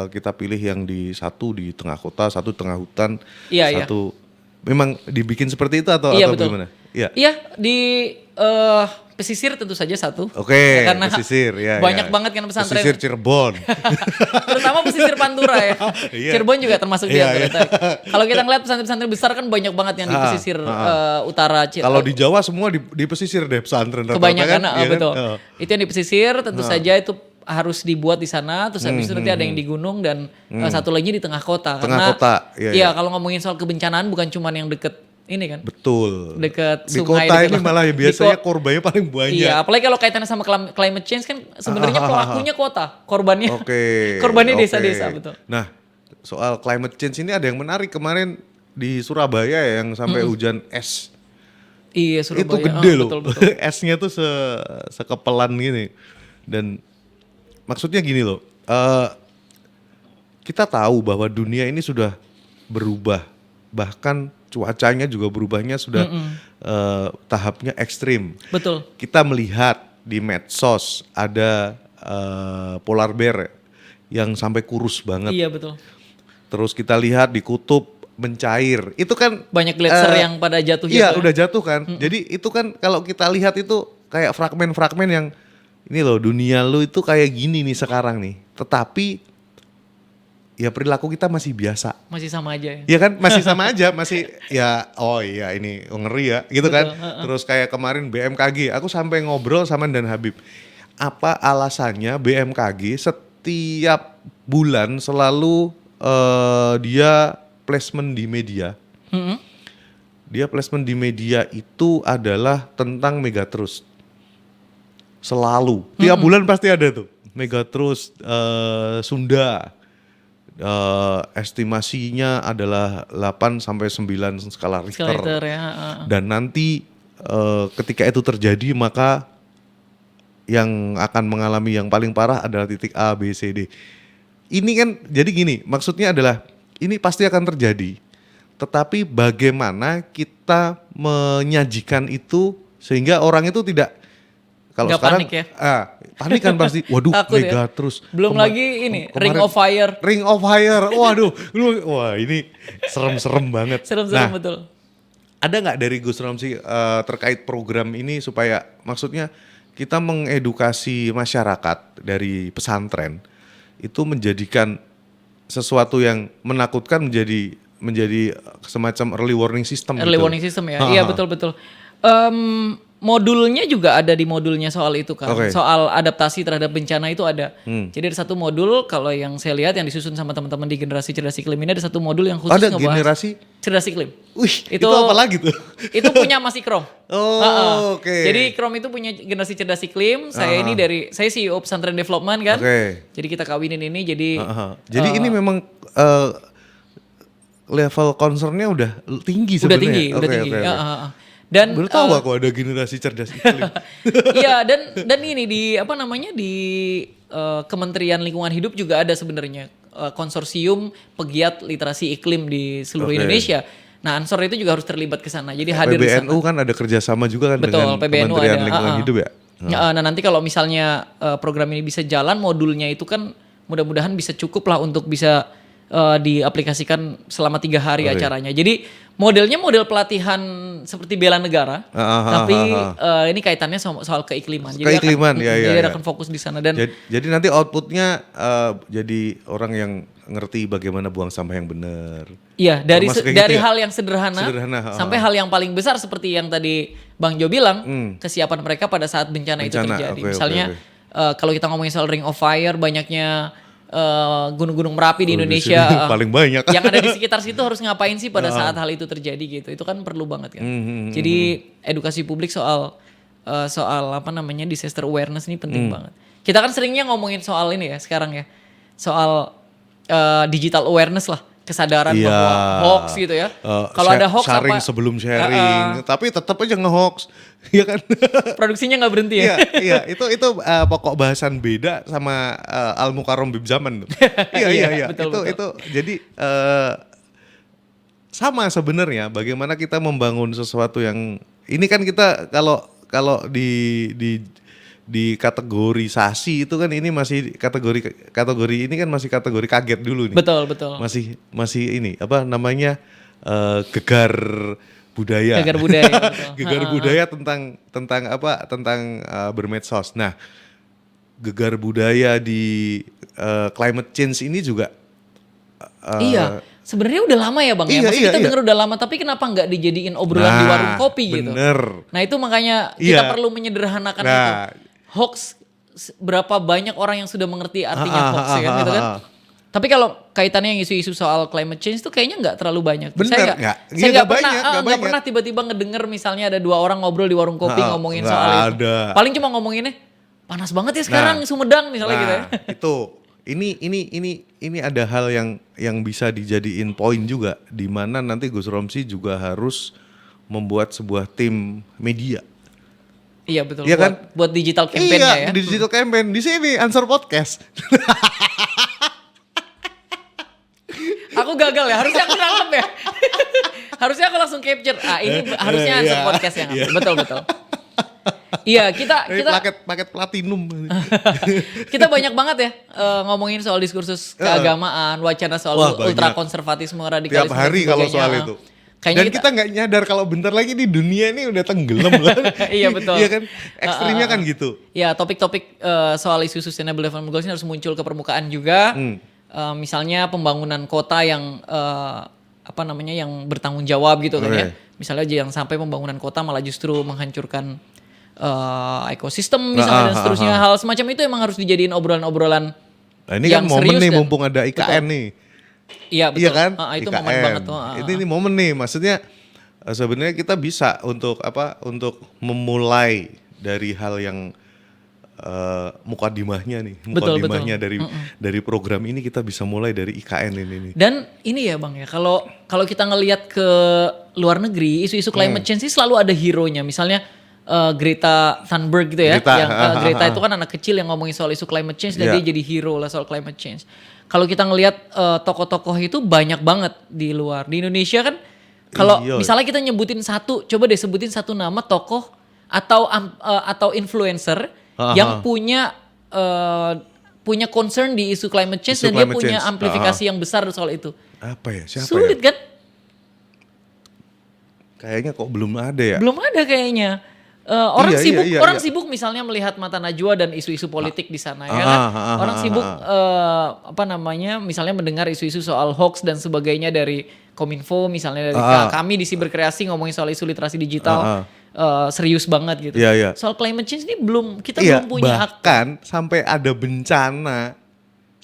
kita pilih yang satu di tengah kota, satu tengah hutan, Iya, satu memang dibikin seperti itu atau Iya, betul. gimana? Iya. Iya, di pesisir tentu saja satu. Oke, Ya, karena pesisir ya. banyak banget kan pesantren. Pesisir Cirebon. Terutama pesisir Pantura ya. Iya. Cirebon juga termasuk di Iya, antaranya. Kalau kita ngeliat pesantren-pesantren besar kan banyak banget yang di pesisir utara. Kalau di Jawa semua di pesisir deh pesantren rata-rata kebanyakan kan, iya kan? betul. Itu yang di pesisir tentu saja itu harus dibuat di sana, terus habis itu nanti ada yang di gunung dan satu lagi di tengah kota. Tengah kota, iya, Iya, kalau ngomongin soal kebencanaan bukan cuma yang deket ini kan. Betul. Deket Di sungai, kota deket ini malah ya di biasanya korbannya paling banyak. Iya, apalagi kalau kaitannya sama climate change kan sebenarnya pelakunya kota, korbannya. Oke. Korbannya oke. desa-desa, betul. Nah, soal climate change ini ada yang menarik kemarin di Surabaya ya, yang sampai hujan es. Iya, Surabaya. Itu gede loh. Betul. Esnya tuh sekepelan gini. Dan maksudnya gini loh. Kita tahu bahwa dunia ini sudah berubah. Bahkan cuacanya juga berubahnya sudah tahapnya ekstrim. Betul. Kita melihat di medsos ada polar bear yang sampai kurus banget. Iya, betul. Terus kita lihat di kutub mencair. Itu kan Banyak gletser yang pada jatuh iya, ya. udah jatuh kan. Jadi itu kan kalau kita lihat itu kayak fragmen-fragmen yang ini loh, dunia lu itu kayak gini nih sekarang nih. Tetapi ya perilaku kita masih biasa. Masih sama aja ya. Iya kan, masih sama aja, masih ya oh iya ini ngeri ya gitu kan. Betul, Terus kayak kemarin BMKG, aku sampai ngobrol sama Dan Habib. Apa alasannya BMKG setiap bulan selalu dia placement di media. Dia placement di media itu adalah tentang Megatrust. Selalu, tiap bulan pasti ada tuh. Megatrust Sunda. Estimasinya adalah 8 sampai 9 skala Richter. Skala ya. Dan nanti ketika itu terjadi maka yang akan mengalami yang paling parah adalah titik A, B, C, D. Ini kan jadi gini, maksudnya adalah ini pasti akan terjadi. Tetapi bagaimana kita menyajikan itu sehingga orang itu tidak kalau Nggak sekarang panik ya? Panik kan pasti. Waduh, Takut ya? Megatrust. Belum lagi ini Ring of Fire. Ring of Fire. Waduh, wah ini serem-serem banget. Serem-serem Nah, betul. ada nggak dari Gus Romsi terkait program ini supaya maksudnya kita mengedukasi masyarakat dari pesantren itu menjadikan sesuatu yang menakutkan menjadi semacam early warning system. Early gitu. warning system ya. Iya, betul-betul. Modulnya juga ada di modulnya soal itu kan. Oke. Soal adaptasi terhadap bencana itu ada. Jadi ada satu modul kalau yang saya lihat yang disusun sama teman-teman di generasi cerdas iklim ini ada satu modul yang khusus Ada ngebahas generasi. cerdas iklim. Wih, itu apa lagi tuh? Itu punya Mas Ikrom. Oh, oke. Jadi Ikrom itu punya generasi cerdas iklim. Saya ini saya CEO pesantren development kan. Oke. Jadi kita kawinin ini jadi Jadi ini memang level concernnya udah tinggi udah sebenarnya. tinggi, udah Oke, tinggi. oke, oke. Dan Baru tahu aku ada generasi cerdas iklim. iya dan ini di apa namanya di Kementerian Lingkungan Hidup juga ada sebenarnya konsorsium pegiat literasi iklim di seluruh Oke. Indonesia. Nah, Ansor itu juga harus terlibat ke sana. Jadi hadir di sana. PBNU kan ada kerjasama juga kan Betul, dengan PBNU Kementerian ada, Lingkungan Hidup ya. Nah, nanti kalau misalnya program ini bisa jalan, modulnya itu kan mudah-mudahan bisa cukup lah untuk bisa diaplikasikan selama 3 hari acaranya. Jadi modelnya model pelatihan seperti bela negara, tapi ini kaitannya soal keikliman. Keikliman, jadi akan fokus di sana dan jadi nanti outputnya jadi orang yang ngerti bagaimana buang sampah yang benar. Iya, dari Termasuk kayak gitu ya? hal yang sederhana sampai hal yang paling besar seperti yang tadi Bang Jo bilang, kesiapan mereka pada saat bencana itu terjadi. Misalnya kalau kita ngomongin soal Ring of Fire, banyaknya gunung-gunung Merapi di Indonesia, paling banyak. yang ada di sekitar situ harus ngapain sih pada saat hal itu terjadi gitu. Itu kan perlu banget kan. Jadi edukasi publik soal apa namanya disaster awareness ini penting banget. Kita kan seringnya ngomongin soal ini ya sekarang ya, soal digital awareness lah, kesadaran bahwa hoax gitu ya. Kalau ada hoax sharing apa? sebelum sharing, tapi tetap aja nge-hoax, ya kan? Produksinya nggak berhenti ya. Iya, itu pokok bahasan beda sama Al Mukarram Bib Zaman tuh. Iya. Betul. Itu jadi sama sebenarnya bagaimana kita membangun sesuatu yang ini kan kita kalau di kategorisasi itu kan ini masih kategori ini kan masih kategori kaget dulu nih. Betul. Masih ini apa namanya gegar budaya. Gegar budaya. Betul. Gegar budaya tentang bermedsos. Nah, gegar budaya di climate change ini juga iya. Sebenarnya udah lama ya Bang ya. Maksudnya kita dengar udah lama, tapi kenapa nggak dijadiin obrolan di warung kopi gitu? Bener. Nah itu makanya kita perlu menyederhanakan itu. Hoax, berapa banyak orang yang sudah mengerti artinya hoax ya kan gitu kan. Tapi kalau kaitannya yang isu-isu soal climate change itu kayaknya nggak terlalu banyak. Bener, saya nggak pernah tiba-tiba ngedenger misalnya ada 2 orang ngobrol di warung kopi ngomongin soal itu. Paling cuma ngomonginnya panas banget ya sekarang Sumedang misalnya gitu ya. Ini ada hal yang bisa dijadiin poin juga, di mana nanti Gus Romsi juga harus membuat sebuah tim media. Iya betul. Iya kan? Buat digital campaign-nya ya. Digital campaign di sini Answer Podcast. Aku gagal ya, harusnya aku nangkep ya. Harusnya aku langsung capture. Ini harusnya Answer Podcast yang betul. Iya, kita paket platinum. Kita banyak banget ya ngomongin soal diskursus keagamaan, wacana soal ultra konservatisme, radikalisme. Tiap hari kalau soal itu. Dan kita nggak nyadar kalau bentar lagi di dunia ini udah tenggelam lah. Iya betul. Iya kan, ekstrimnya kan gitu. Ya topik-topik soal isu sustainable development goals ini harus muncul ke permukaan juga. Misalnya pembangunan kota yang yang bertanggung jawab gitu kan ya. Misalnya jangan sampai pembangunan kota malah justru menghancurkan ekosistem misalnya dan seterusnya. Hal semacam itu emang harus dijadiin obrolan-obrolan. Nah ini kan momen nih mumpung ada IKN nih. Iya betul. Iya kan? Itu IKN. momen banget tuh. Ini momen nih, maksudnya sebenarnya kita bisa untuk memulai dari hal yang mukadimahnya nih, mukadimahnya dari program ini kita bisa mulai dari IKN ini nih. Dan ini ya Bang ya, kalau kita ngelihat ke luar negeri, isu-isu climate change sih selalu ada hero-nya. Misalnya Greta Thunberg gitu ya, Greta itu kan anak kecil yang ngomongin soal isu climate change dan dia jadi hero lah soal climate change. Kalau kita ngelihat tokoh-tokoh itu banyak banget di luar. Di Indonesia kan kalau misalnya kita nyebutin coba deh sebutin satu nama tokoh atau influencer yang punya concern di isu climate change dan dia punya amplifikasi yang besar soal itu. Apa ya? Siapa Sulit ya? kan? Kayaknya kok belum ada ya. Belum ada kayaknya. Orang sibuk misalnya melihat mata najwa dan isu-isu politik di sana ya kan. Orang sibuk misalnya mendengar isu-isu soal hoax dan sebagainya dari Kominfo misalnya dari kami di Siberkreasi ngomongin soal isu literasi digital. Serius banget gitu. Soal climate change ini kita belum punya bahkan sampai ada bencana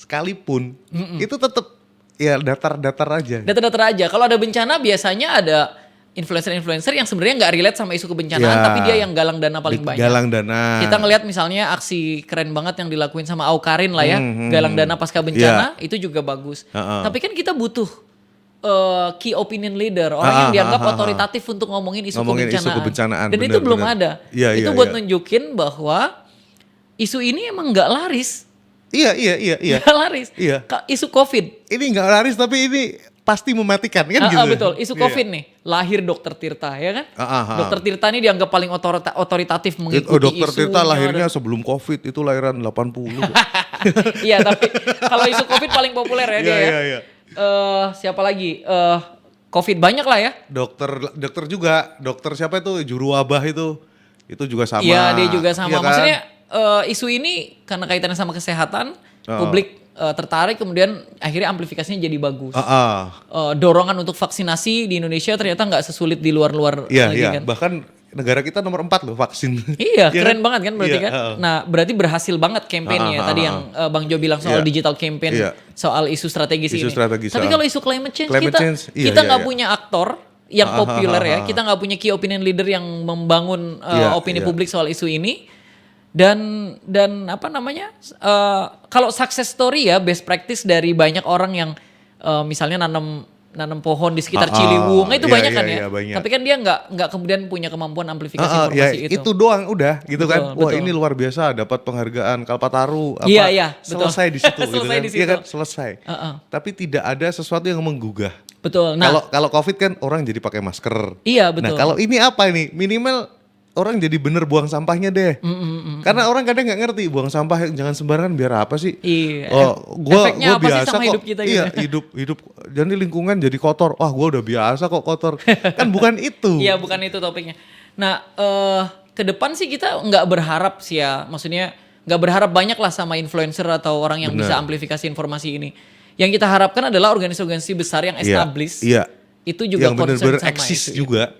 sekalipun itu tetap ya datar-datar aja. Datar-datar aja. Kalau ada bencana biasanya ada influencer-influencer yang sebenarnya nggak relate sama isu kebencanaan tapi dia yang galang dana paling banyak. Galang dana. Kita ngelihat misalnya aksi keren banget yang dilakuin sama Aukarin lah ya, galang dana pasca bencana itu juga bagus. Tapi kan kita butuh key opinion leader, orang yang dianggap otoritatif untuk ngomongin isu kebencanaan. Dan itu belum ada. Itu buat nunjukin bahwa isu ini emang nggak laris. Iya. Nggak laris. Iya. Isu COVID. Ini nggak laris tapi ini pasti mematikan kan gitu. Betul, isu COVID nih, lahir Dokter Tirta ya kan? Dokter Tirta ini dianggap paling otoritatif mengikuti Dokter Tirta isunya lahirnya sebelum COVID, itu lahiran 80. Iya, tapi kalau isu COVID paling populer ya dia ya. Iya. Siapa lagi? COVID banyak lah ya. Dokter juga, dokter siapa itu juru wabah itu juga sama. Iya, dia juga sama. Iya kan? Maksudnya isu ini karena kaitannya sama kesehatan, publik tertarik, kemudian akhirnya amplifikasinya jadi bagus. Dorongan untuk vaksinasi di Indonesia ternyata nggak sesulit di luar-luar lagi kan. Bahkan negara kita nomor 4 loh vaksin. Iya, keren banget kan berarti kan. Nah, berarti berhasil banget campaign-nya. Tadi yang Bang Jo bilang soal digital campaign, soal isu strategis ini. Tapi kalau isu climate change, kita nggak punya aktor yang populer ya. Kita nggak punya key opinion leader yang membangun opini publik soal isu ini. Dan apa namanya? Kalau success story ya, best practice dari banyak orang yang misalnya nanam pohon di sekitar Ciliwung itu banyak kan ya. Banyak. Tapi kan dia nggak kemudian punya kemampuan amplifikasi informasi itu. Itu doang udah gitu kan. Wah, betul. ini luar biasa, dapat penghargaan Kalpataru apa. Iya, selesai di situ gitu Selesai kan. di situ. Iya kan, selesai. Tapi tidak ada sesuatu yang menggugah. Betul. Nah, Kalau Covid kan orang jadi pakai masker. Iya, betul. Nah, kalau ini apa ini? Minimal orang jadi bener buang sampahnya deh. Karena orang kadang nggak ngerti buang sampah jangan sembarangan biar apa sih? Iya. Gua Efeknya apa sih biasa sama kok. hidup kita Iya, gitu? hidup jadi lingkungan jadi kotor. Wah, gua udah biasa kok kotor. Kan bukan itu. Iya, bukan itu topiknya. Nah, ke depan sih kita nggak berharap sih ya. Maksudnya nggak berharap banyak lah sama influencer atau orang yang bisa amplifikasi informasi ini. Yang kita harapkan adalah organisasi-organisasi besar yang established. Iya. Itu juga yang concern benar-benar sama eksis itu. juga.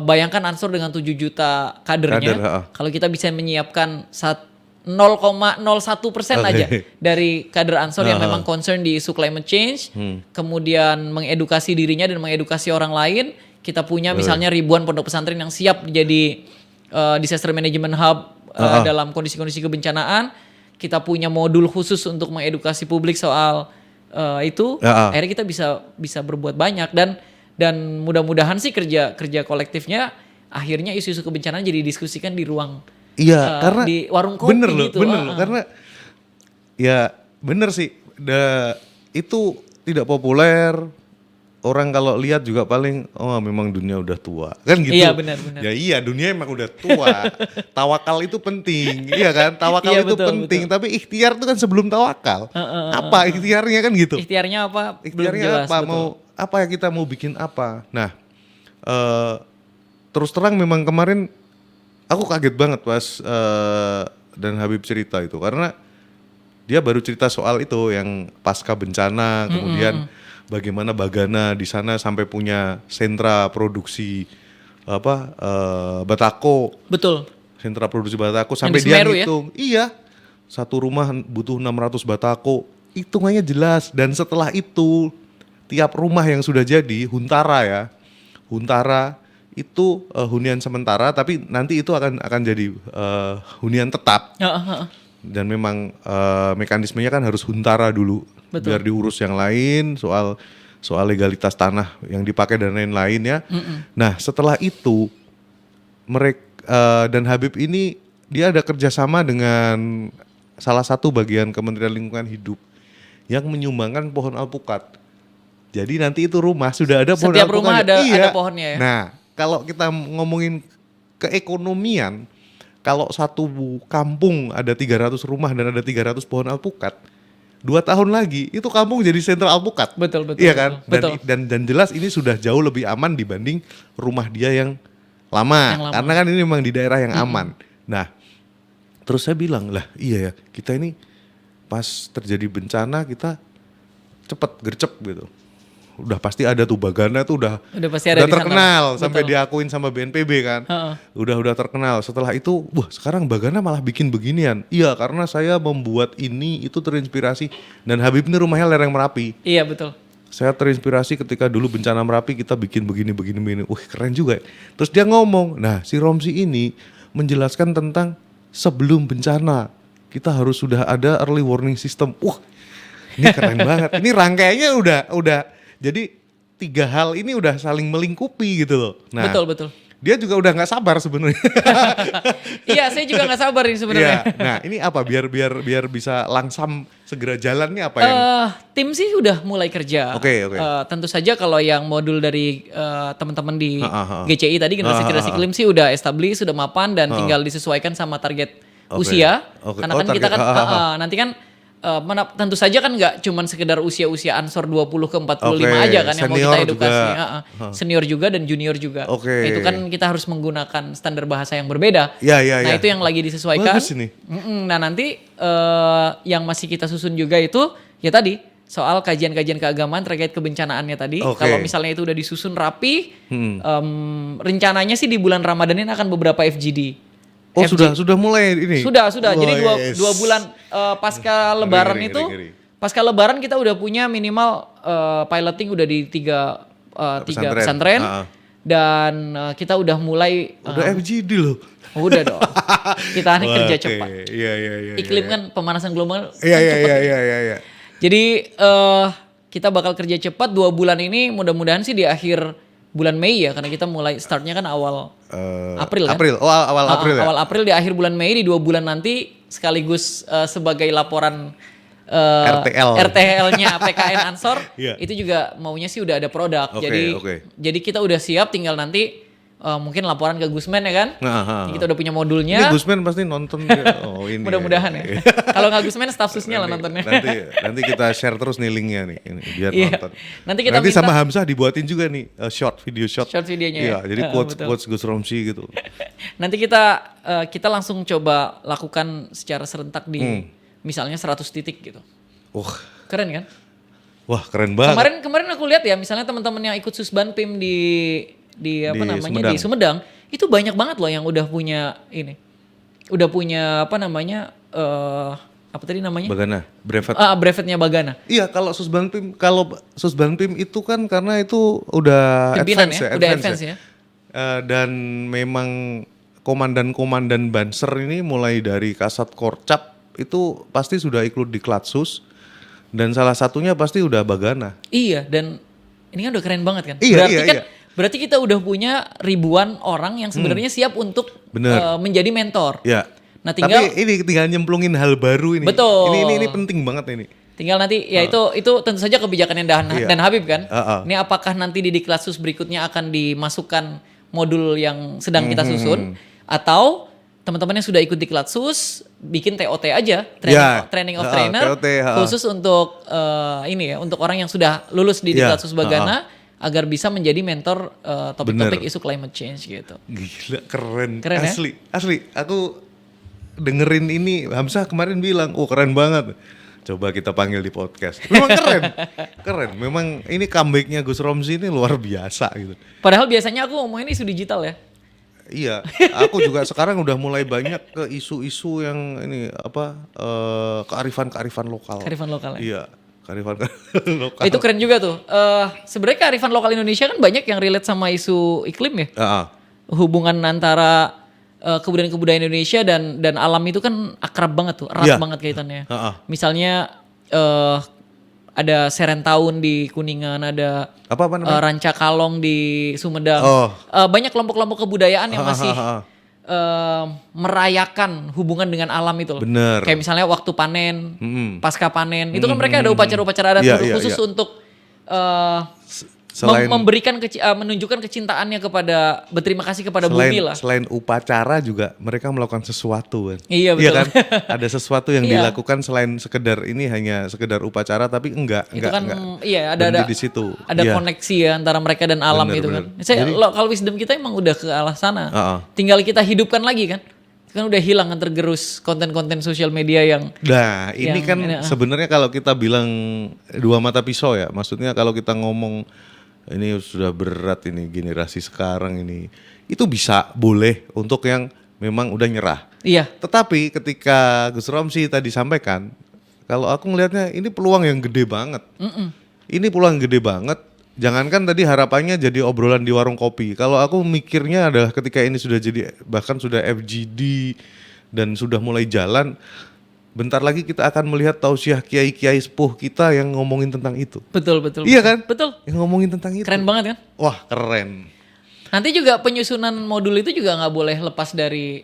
Bayangkan Ansor dengan 7 juta kadernya, kalau kita bisa menyiapkan 0,01% aja dari kader Ansor yang memang concern di isu climate change, kemudian mengedukasi dirinya dan mengedukasi orang lain, kita punya misalnya ribuan pondok pesantren yang siap jadi disaster management hub dalam kondisi-kondisi kebencanaan, kita punya modul khusus untuk mengedukasi publik soal itu, akhirnya kita bisa berbuat banyak dan mudah-mudahan sih kerja kolektifnya akhirnya isu-isu kebencanaan jadi diskusikan di ruang karena di warung kopi gitu. Bener loh, karena ya bener sih, itu tidak populer. Orang kalau lihat juga paling memang dunia udah tua kan gitu. Iya benar. Ya iya, dunia emang udah tua. Tawakal itu penting, iya kan? Tawakal itu penting, tapi ikhtiar itu kan sebelum tawakal. Apa ikhtiarnya kan gitu? Ikhtiarnya apa? Ikhtiarnya apa? Apa ya, kita mau bikin apa? Nah, terus terang memang kemarin aku kaget banget pas dan Habib cerita itu, karena dia baru cerita soal itu yang pasca bencana, kemudian bagaimana Bagana di sana sampai punya sentra produksi batako. Betul. Sentra produksi batako sampai dia ngitung. Ya? Iya. Satu rumah butuh 600 batako. Hitungannya jelas, dan setelah itu tiap rumah yang sudah jadi Huntara itu hunian sementara, tapi nanti itu akan jadi hunian tetap. Dan memang mekanismenya kan harus Huntara dulu. Betul. Biar diurus yang lain soal legalitas tanah yang dipakai dan lain-lain ya. Nah, setelah itu mereka dan Habib ini dia ada kerjasama dengan salah satu bagian Kementerian Lingkungan Hidup yang menyumbangkan pohon alpukat. Jadi nanti itu rumah sudah ada pohon alpukat. Setiap rumah ada pohonnya ya. Nah, kalau kita ngomongin keekonomian, kalau satu kampung ada 300 rumah dan ada 300 pohon alpukat, 2 tahun lagi itu kampung jadi sentra alpukat. Betul. Iya kan? Betul. Dan jelas ini sudah jauh lebih aman dibanding rumah dia yang lama. Karena kan ini memang di daerah yang aman. Nah, terus saya bilang, lah iya ya, kita ini pas terjadi bencana kita cepet gercep gitu. Udah pasti ada tuh Bagana tuh udah pasti ada terkenal sana. sampai Betul. diakuin sama BNPB kan. Udah terkenal. Setelah itu, sekarang Bagana malah bikin beginian. Iya, karena saya membuat ini itu terinspirasi, dan Habib ini rumahnya lereng Merapi. Iya, betul. Saya terinspirasi ketika dulu bencana Merapi kita bikin begini. Wih, keren juga. Terus dia ngomong, nah si Romsi ini menjelaskan tentang sebelum bencana kita harus sudah ada early warning system. Wah, ini keren banget. Ini rangkaiannya udah. Jadi 3 hal ini udah saling melingkupi gitu loh. Nah, betul. dia juga udah nggak sabar sebenarnya. Iya, saya juga nggak sabar ini sebenarnya. Iya. Nah, ini apa biar bisa langsam segera jalan nih apa yang Tim sih udah mulai kerja. Oke. Tentu saja kalau yang modul dari teman-teman di Ha. GCI tadi generasi cerdas iklim sih udah established, sudah mapan dan tinggal disesuaikan sama target usia. Oke. Karena kan kita kan nanti kan tentu saja kan nggak cuman sekedar usia Ansor 20 ke 45 aja kan yang mau Senior kita edukasi. juga. Senior juga dan junior juga. Oke. Itu kan kita harus menggunakan standar bahasa yang berbeda. Iya. Nah itu yang lagi disesuaikan. Bagus ini. Nah nanti yang masih kita susun juga itu ya tadi soal kajian-kajian keagamaan terkait kebencanaannya tadi. Oke. Kalau misalnya itu udah disusun rapi, rencananya sih di bulan Ramadan ini akan beberapa FGD. Oh sudah mulai ini. Sudah. Wah, Jadi yes. dua bulan pasca Lebaran Ngeri. itu, pasca Lebaran kita udah punya minimal piloting udah di tiga pesantren. Dan kita udah mulai. Udah FGD loh. Udah dong. Kita ini kerja cepat. Iya. Iklim kan pemanasan global. Iya. Jadi kita bakal kerja cepat 2 bulan ini mudah-mudahan sih di akhir bulan Mei ya karena kita mulai startnya kan awal April kan. Awal April ya. Awal April di akhir bulan Mei di 2 bulan nanti sekaligus sebagai laporan RTL-nya PKN Ansor Iya. itu juga maunya sih udah ada produk. Oke. Jadi kita udah siap tinggal nanti mungkin laporan ke Gusmen ya kan. Kita udah punya modulnya. Ini Gusmen pasti nonton dia. Oh ini. Mudah-mudahan ya. Kalau nggak Gusmen staf susnya lah nontonnya. Nanti kita share terus nih linknya nih ini, biar Iya. nonton. Nanti kita minta sama Hamzah dibuatin juga nih video shot. short videonya Iya, ya. jadi Betul. quotes Gus Romsi gitu. Nanti kita langsung coba lakukan secara serentak di misalnya 100 titik gitu. Keren kan? Wah, keren banget. Kemarin aku lihat ya misalnya teman-teman yang ikut Susbanpim di apa namanya Sumedang. di Sumedang itu banyak banget loh yang udah punya ini. Udah punya apa namanya apa tadi namanya? Bagana, brevet. Brevetnya Bagana. Iya, kalau Susbanpim itu kan karena itu udah Pimpinan advance ya, ya, udah advance ya. Dan memang komandan-komandan Banser ini mulai dari Kasat Korcap itu pasti sudah ikut di Klatsus dan salah satunya pasti udah Bagana. Iya, dan ini kan udah keren banget kan? Iya. Berarti kita udah punya ribuan orang yang sebenarnya siap untuk menjadi mentor. Ya. Nah, tinggal tapi ini tinggal nyemplungin hal baru ini. Betul. Ini penting banget ini. tinggal nanti ya itu tentu saja kebijakannya Dan Habib kan. Ini apakah nanti di Diklatsus berikutnya akan dimasukkan modul yang sedang kita susun atau teman-teman yang sudah ikut Diklatsus bikin TOT aja, training of trainer TOT, khusus untuk ini ya, untuk orang yang sudah lulus di Diklatsus Bagana agar bisa menjadi mentor topik-topik isu climate change gitu. Gila, keren ya? Asli. Aku dengerin ini, Hamzah kemarin bilang, oh keren banget. Coba kita panggil di podcast. Memang keren. Memang ini comebacknya Gus Romsi ini luar biasa gitu. Padahal biasanya aku ngomongin isu digital ya. Iya, aku juga sekarang udah mulai banyak ke isu-isu yang ini kearifan lokal. Kearifan lokal ya. Iya, kearifan lokal. Itu keren juga tuh. Sebenarnya kearifan lokal Indonesia kan banyak yang relate sama isu iklim ya. Hubungan antara kebudayaan Indonesia dan alam itu kan akrab banget tuh, erat banget kaitannya. Misalnya ada Serentaun di Kuningan, ada Ranca Kalong di Sumedang. Banyak kelompok-kelompok kebudayaan yang masih merayakan hubungan dengan alam itu loh. Bener. Kayak misalnya waktu panen, pasca panen, itu kan mereka ada upacara-upacara adat khusus untuk menunjukkan kecintaannya kepada, berterima kasih kepada bumi lah. Selain upacara juga mereka melakukan sesuatu kan. Iya betul. Iya kan? Ada sesuatu yang dilakukan selain sekedar ini hanya sekedar upacara tapi enggak ada di situ. Ada koneksi ya antara mereka dan alam kan. Kalau wisdom kita emang udah ke arah sana. Tinggal kita hidupkan lagi kan. Kan udah hilang kan tergerus konten-konten sosial media yang. Nah, ini kan sebenarnya kalau kita bilang dua mata pisau ya. Maksudnya kalau kita ngomong ini sudah berat ini generasi sekarang ini. Itu boleh untuk yang memang udah nyerah. Iya. Tetapi ketika Gus Romsi tadi sampaikan, kalau aku ngelihatnya ini peluang yang gede banget. Ini peluang yang gede banget. Jangankan tadi harapannya jadi obrolan di warung kopi. Kalau aku mikirnya adalah ketika ini sudah jadi bahkan sudah FGD dan sudah mulai jalan, bentar lagi kita akan melihat tausiah kiai-kiai sepuh kita yang ngomongin tentang itu. Betul. Iya kan? Betul. Yang ngomongin tentang itu. Keren banget kan? Wah, keren. Nanti juga penyusunan modul itu juga nggak boleh lepas dari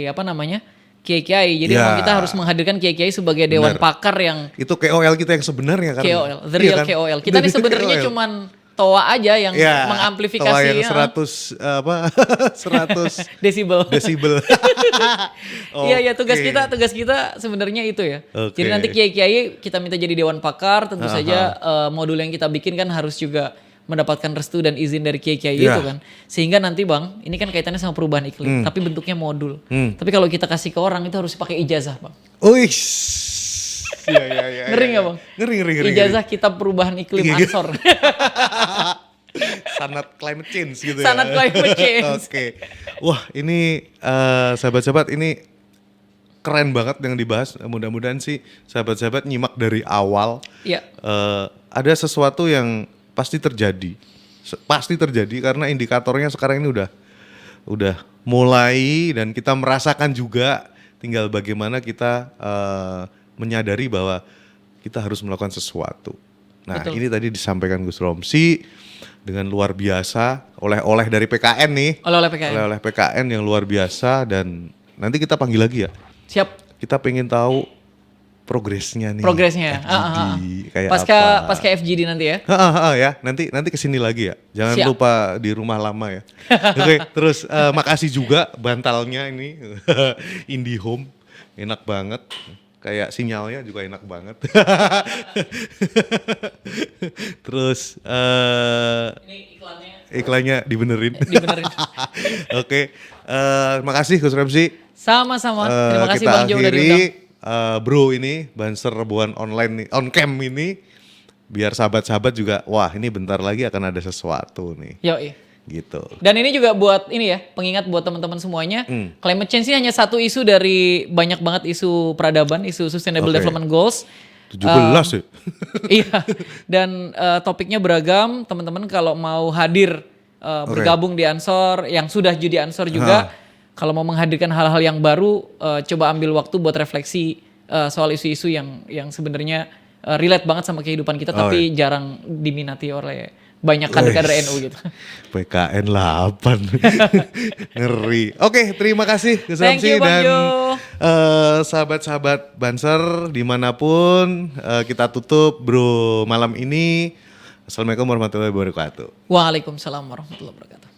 apa namanya kiai-kiai. Jadi Ya. memang kita harus menghadirkan kiai-kiai sebagai dewan Benar. pakar yang Itu KOL kita yang sebenarnya kan. KOL, the Iya real kan? KOL. Kita nih The sebenarnya KOL. cuman toa aja yang Ya, mengamplifikasi toa yang ya. 100 100 desibel. desibel. Iya tugas Oke. kita sebenarnya itu ya. Oke. Jadi nanti kiai-kiai kita minta jadi dewan pakar, tentu saja modul yang kita bikin kan harus juga mendapatkan restu dan izin dari kiai-kiai Ya. itu kan. Sehingga nanti Bang, ini kan kaitannya sama perubahan iklim, tapi bentuknya modul. Tapi kalau kita kasih ke orang itu harus pakai ijazah, Bang. Uish. Iya. Ngeri nggak, Bang? Ngeri. Ijazah kitab perubahan iklim Iya. Ansor. Sanat climate change gitu Sanat ya. climate change. Oke. Wah, ini sahabat-sahabat ini keren banget yang dibahas. Mudah-mudahan sih sahabat-sahabat nyimak dari awal. Iya. Ada sesuatu yang pasti terjadi. Pasti terjadi karena indikatornya sekarang ini udah mulai dan kita merasakan juga, tinggal bagaimana kita menyadari bahwa kita harus melakukan sesuatu. Nah, Betul. ini tadi disampaikan Gus Romsi dengan luar biasa, oleh-oleh dari PKN nih. Oleh PKN. Oleh PKN yang luar biasa, dan nanti kita panggil lagi ya. Siap. Kita pengen tahu progresnya nih. Progresnya. FGD, kayak Pasca FGD nanti ya. Ya, nanti kesini lagi ya. Jangan Siap. lupa di rumah lama ya. Oke, terus makasih juga bantalnya ini IndiHome, enak banget. Kayak sinyalnya juga enak banget. Terus Ini iklannya iklannya dibenerin. dibenerin. Oke, makasih Gus Ramzi. Sama-sama. Terima kasih Kita Bang Jo udah akhiri diundang. bro ini Banser Rebuan Online nih, on cam ini, biar sahabat-sahabat juga, wah ini bentar lagi akan ada sesuatu nih, Yoi. gitu. Dan ini juga buat ini ya, pengingat buat teman-teman semuanya, climate change ini hanya satu isu dari banyak banget isu peradaban, isu Sustainable Oke. Development Goals. 17 ya? Iya, dan topiknya beragam. Teman-teman kalau mau hadir bergabung di Ansor, yang sudah jadi Ansor juga, kalau mau menghadirkan hal-hal yang baru, coba ambil waktu buat refleksi soal isu-isu yang sebenarnya relate banget sama kehidupan kita, tapi jarang diminati oleh banyak kader-kader NU gitu. PKN 8. Ngeri. Oke, terima kasih Gus Thank Ramzi you, Bang dan Jo. sahabat-sahabat Banser dimanapun, kita tutup bro malam ini. Assalamualaikum warahmatullahi wabarakatuh. Waalaikumsalam warahmatullahi wabarakatuh.